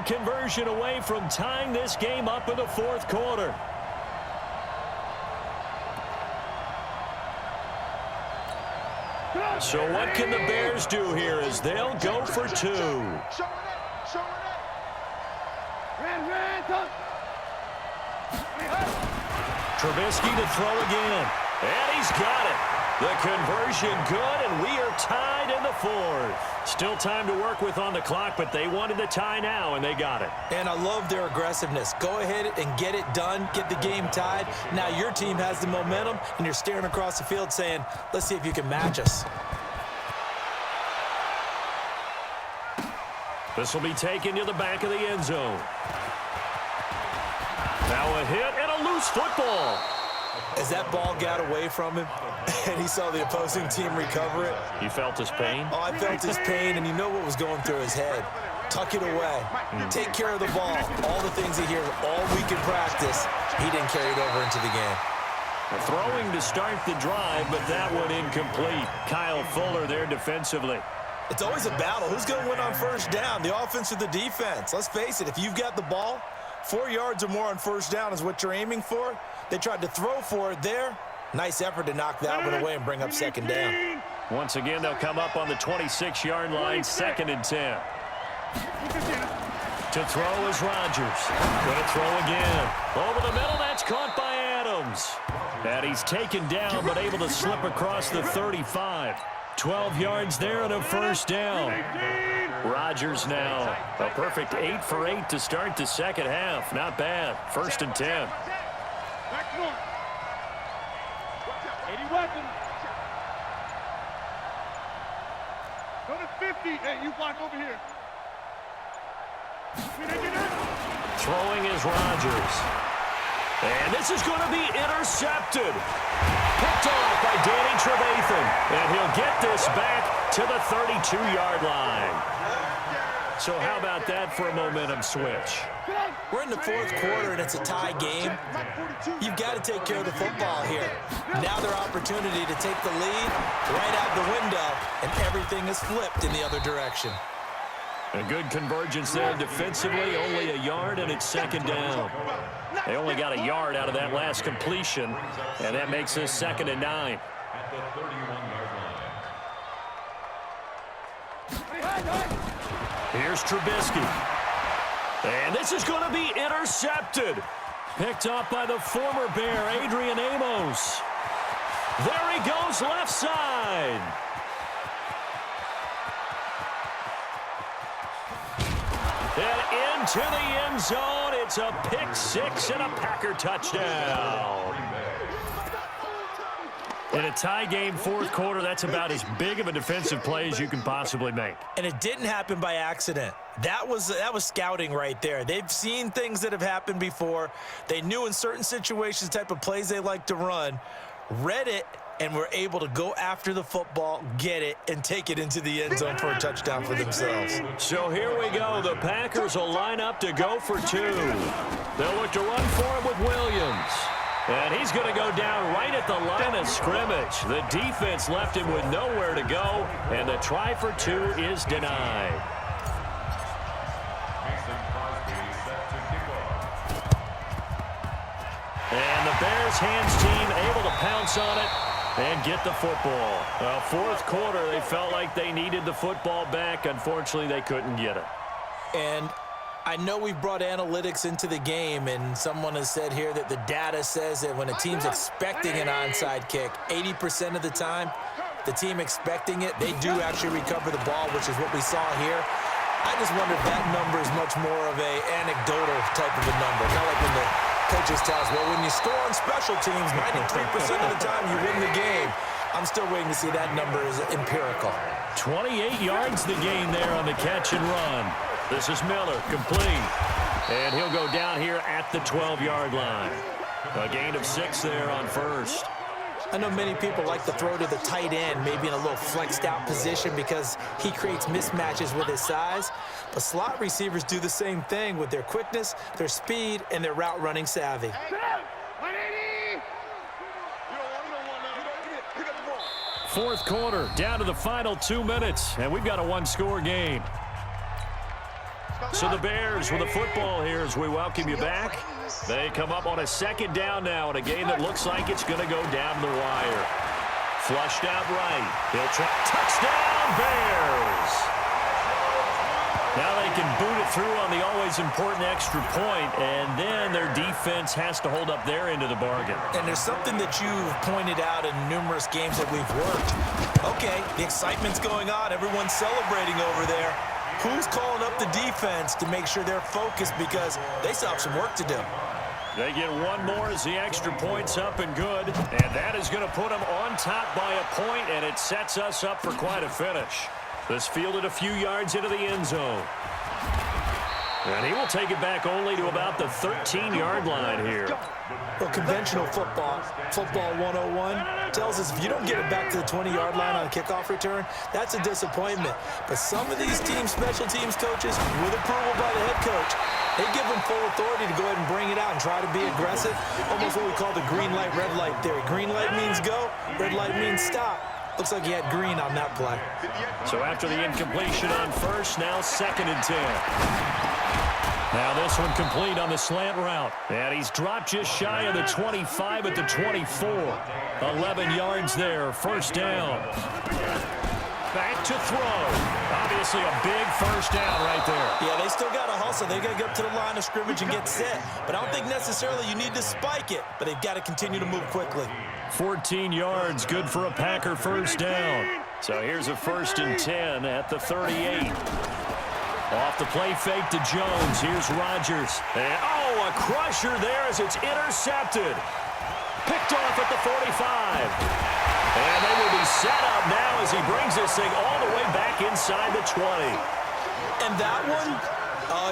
two-point conversion away from tying this game up in the fourth quarter. So what can the Bears do here as they'll go for two? Trubisky to throw again. And he's got it. The conversion good, and we are tied in the fourth. Still time to work with on the clock, but they wanted the tie now, and they got it. And I love their aggressiveness. Go ahead and get it done. Get the game tied. Now your team has the momentum, and you're staring across the field saying, let's see if you can match us. This will be taken to the back of the end zone. Now a hit and a loose football. As that ball got away from him and he saw the opposing team recover it. You felt his pain? Oh, I felt his pain, and you know what was going through his head. Tuck it away. Take care of the ball. All the things he hears all week in practice, he didn't carry it over into the game. Throwing to start the drive, but that one incomplete. Kyle Fuller there defensively. It's always a battle. Who's going to win on first down, the offense or the defense? Let's face it, if you've got the ball, 4 yards or more on first down is what you're aiming for. They tried to throw for it there. Nice effort to knock that one away and bring up second down. Once again, they'll come up on the 26-yard line, 2nd and 10. To throw is Rodgers. Going to throw again. Over the middle, that's caught by Adams. And he's taken down, but able to slip across the 35. 12 yards there and a first down. Rodgers now a perfect 8 for 8 to start the second half. Not bad. 1st and 10. 80 weapons. Go to 50. Hey, you block over here. Throwing is Rodgers. And this is going to be intercepted. Picked off by Danny Trevathan. And he'll get this back to the 32-yard line. So how about that for a momentum switch? We're in the fourth quarter, and it's a tie game. You've got to take care of the football here. Now their opportunity to take the lead right out the window, and everything is flipped in the other direction. A good convergence there defensively, only a yard, and it's 2nd down. They only got a yard out of that last completion, and that makes this 2nd and 9. Here's Trubisky. And this is going to be intercepted. Picked up by the former Bear, Adrian Amos. There he goes, left side. And into the end zone. It's a pick six and a Packer touchdown. In a tie game, fourth quarter, that's about as big of a defensive play as you can possibly make. And it didn't happen by accident. That was scouting right there. They've seen things that have happened before. They knew in certain situations the type of plays they like to run, read it, and were able to go after the football, get it, and take it into the end zone for a touchdown for themselves. So here we go. The Packers will line up to go for two. They'll look to run for it with Williams. And he's going to go down right at the line of scrimmage. The defense left him with nowhere to go, and the try for two is denied. And the Bears hands team able to pounce on it and get the football. Fourth quarter, they felt like they needed the football back. Unfortunately, they couldn't get it. And I know we've brought analytics into the game, and someone has said here that the data says that when a team's expecting an onside kick, 80% of the time, the team expecting it, they do actually recover the ball, which is what we saw here. I just wonder if that number is much more of a anecdotal type of a number. Kind of like when the coaches tell us, well, when you score on special teams, 93% of the time you win the game. I'm still waiting to see that number is empirical. 28 yards the gain there on the catch and run. This is Miller, complete. And he'll go down here at the 12-yard line. A gain of 6 there on first. I know many people like to throw to the tight end, maybe in a little flexed out position because he creates mismatches with his size. But slot receivers do the same thing with their quickness, their speed, and their route running savvy. Fourth quarter, down to the final 2 minutes, and we've got a one-score game. So the Bears with the football here as we welcome you back. They come up on a second down now in a game that looks like it's going to go down the wire. Flushed out right. He'll try. Touchdown, Bears! Now they can boot it through on the always important extra point, and then their defense has to hold up their end of the bargain. And there's something that you've pointed out in numerous games that we've worked. Okay, the excitement's going on. Everyone's celebrating over there. Who's calling up the defense to make sure they're focused because they still have some work to do? They get one more as the extra point's up and good, and that is going to put them on top by a point, and it sets us up for quite a finish. This fielded a few yards into the end zone. And he will take it back only to about the 13-yard line here. Well, conventional football 101, tells us if you don't get it back to the 20-yard line on a kickoff return, that's a disappointment. But some of these special teams coaches, with approval by the head coach, they give them full authority to go ahead and bring it out and try to be aggressive, almost what we call the green light, red light theory. Green light means go, red light means stop. Looks like he had green on that play. So after the incompletion on first, now 2nd and 10. Now this one complete on the slant route. And he's dropped just shy of the 25 at the 24. 11 yards there, first down. Back to throw. Obviously a big first down right there. Yeah, they still got to hustle. They got to get up to the line of scrimmage and get set. But I don't think necessarily you need to spike it. But they've got to continue to move quickly. 14 yards, good for a Packer first down. So here's a 1st and 10 at the 38. Off the play fake to Jones. Here's Rodgers. And, a crusher there as it's intercepted. Picked off at the 45. And they will be set up now as he brings this thing all the way back inside the 20. And that one,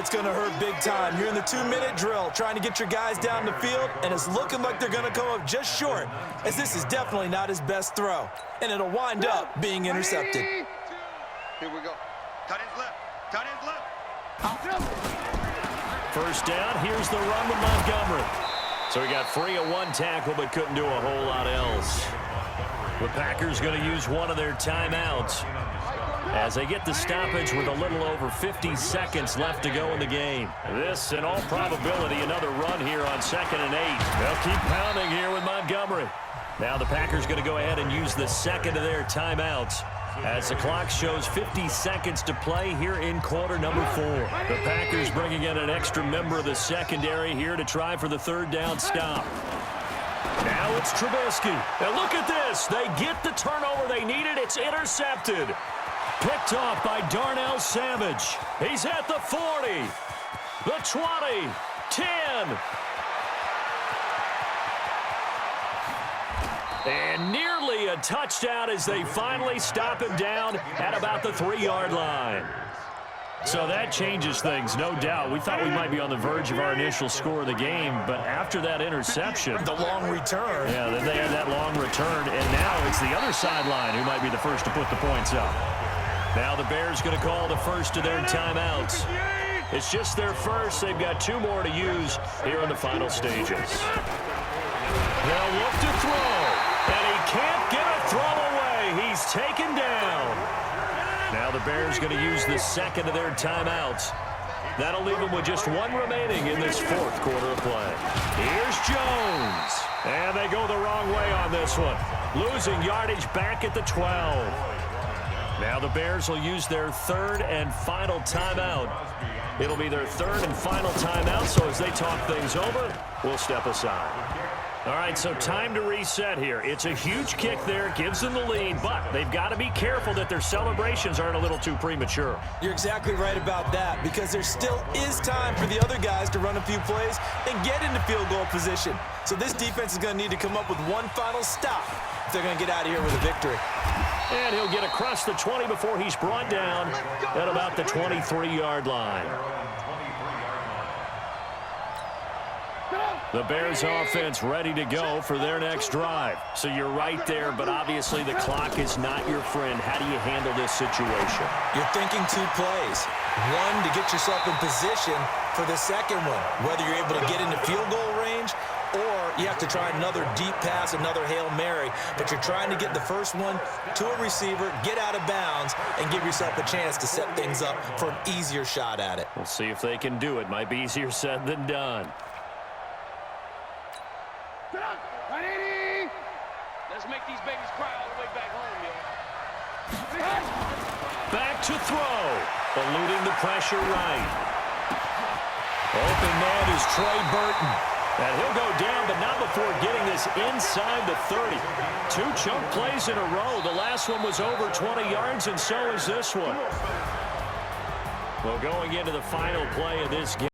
it's going to hurt big time. You're in the 2-minute drill trying to get your guys down the field, and it's looking like they're going to come up just short, as this is definitely not his best throw. And it'll wind up being intercepted. Here we go. Cut his left. Cut his left. First down, here's the run with Montgomery. So he got free of one tackle but couldn't do a whole lot else. The Packers going to use one of their timeouts as they get the stoppage with a little over 50 seconds left to go in the game. This, in all probability, another run here on 2nd and 8. They'll keep pounding here with Montgomery. Now the Packers going to go ahead and use the second of their timeouts as the clock shows 50 seconds to play here in quarter number 4. The Packers bringing in an extra member of the secondary here to try for the 3rd down stop. Now it's Trubisky. And look at this. They get the turnover they needed. It's intercepted. Picked off by Darnell Savage. He's at the 40, the 20, 10. And nearly a touchdown as they finally stop him down at about the 3-yard line. So that changes things, no doubt. We thought we might be on the verge of our initial score of the game, but after that interception, the long return. Yeah, then they had that long return, and now it's the other sideline who might be the first to put the points up. Now the Bears going to call the first of their timeouts. It's just their first. They've got 2 more to use here in the final stages. They'll look to throw, and he can't get a throw away. He's taken down. Now the Bears going to use the second of their timeouts. That'll leave them with just 1 remaining in this 4th quarter of play. Here's Jones. And they go the wrong way on this one. Losing yardage back at the 12. Now the Bears will use their 3rd and final timeout. It'll be their 3rd and final timeout, so as they talk things over, we'll step aside. All right, so time to reset here. It's a huge kick there, gives them the lead, but they've got to be careful that their celebrations aren't a little too premature. You're exactly right about that, because there still is time for the other guys to run a few plays and get into field goal position. So this defense is going to need to come up with one final stop if they're going to get out of here with a victory. And he'll get across the 20 before he's brought down at about the 23-yard line. The Bears offense ready to go for their next drive. So you're right there, but obviously the clock is not your friend. How do you handle this situation? You're thinking 2 plays. One, to get yourself in position for the second one, whether you're able to get into field goal range or you have to try another deep pass, another Hail Mary. But you're trying to get the first one to a receiver, get out of bounds, and give yourself a chance to set things up for an easier shot at it. We'll see if they can do it. Might be easier said than done. Let's make these babies cry all the way back home, yo. Back to throw. Eluding the pressure right. Open man is Trey Burton. And he'll go down, but not before getting this inside the 30. 2 chunk plays in a row. The last one was over 20 yards, and so is this one. Well, going into the final play of this game.